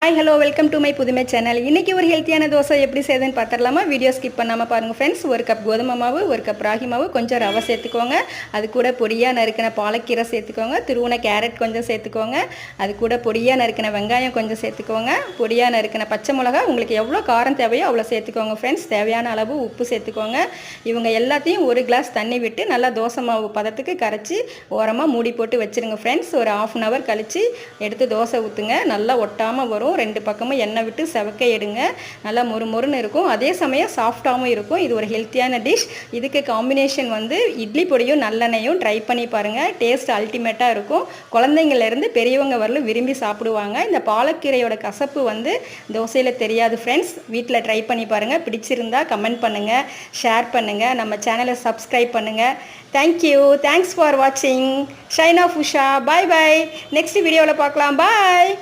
Hi hello welcome to my புதுமை channel. இன்றைக்கி ஒரு ஹெல்த்தியான தோசை எப்படி செய்யுதுன்னு பார்த்துடலாமா? வீடியோ ஸ்கிப் பண்ணாமல் பாருங்கள் ஃப்ரெண்ட்ஸ். ஒரு கப் கோதுமை மாவு, ஒரு கப் ராகி மாவு, கொஞ்சம் ரவை சேர்த்துக்கோங்க. அது கூட பொடியாக நறுக்கின பாலக்கீரை சேர்த்துக்கோங்க. துருவின கேரட் கொஞ்சம் சேர்த்துக்கோங்க. அது கூட பொடியாக நறுக்கின வெங்காயம் கொஞ்சம் சேர்த்துக்கோங்க. பொடியாக நறுக்கின பச்சை மிளகா, உங்களுக்கு எவ்வளோ காரம் தேவையோ அவ்வளோ சேர்த்துக்கோங்க ஃப்ரெண்ட்ஸ். தேவையான அளவு உப்பு சேர்த்துக்கோங்க. இவங்க எல்லாத்தையும் ஒரு கிளாஸ் தண்ணி விட்டு நல்லா தோசை மாவு பதத்துக்கு கரைச்சி ஓரமாக மூடி போட்டு வச்சுருங்க ஃப்ரெண்ட்ஸ். ஒரு 1/2 அன் ஹவர் கழித்து எடுத்து தோசை ஊற்றுங்க. நல்லா ஒட்டாமல் வரும். ரெண்டு பக்கமும் எண்ணெய் விட்டு செவக்க எடுங்க. நல்லா மொறுமொறுன்னு இருக்கும். அதே சமயம் சாஃப்டாகவும் இருக்கும். இது ஒரு ஹெல்த்தியான டிஷ். இதுக்கு காம்பினேஷன் இட்லி பொடியும் நல்லெண்ணெயும் ட்ரை பண்ணி பாருங்கள். டேஸ்ட் அல்டிமேட்டாக இருக்கும். குழந்தைங்கள்லேருந்து பெரியவங்க வரலும் விரும்பி சாப்பிடுவாங்க. இந்த பாலக்கீரையோட கசப்பு தோசையில் தெரியாது ஃப்ரெண்ட்ஸ். வீட்டில் ட்ரை பண்ணி பாருங்கள். பிடிச்சிருந்தா கமெண்ட் பண்ணுங்கள், ஷேர் பண்ணுங்கள், நம்ம சேனலை சப்ஸ்கிரைப் பண்ணுங்கள். தேங்க்யூ. தேங்க்ஸ் ஃபார் வாட்சிங். ஷைனா ஃபுஷா. பாய் பாய். நெக்ஸ்ட் வீடியோவில் பார்க்கலாம். பாய்.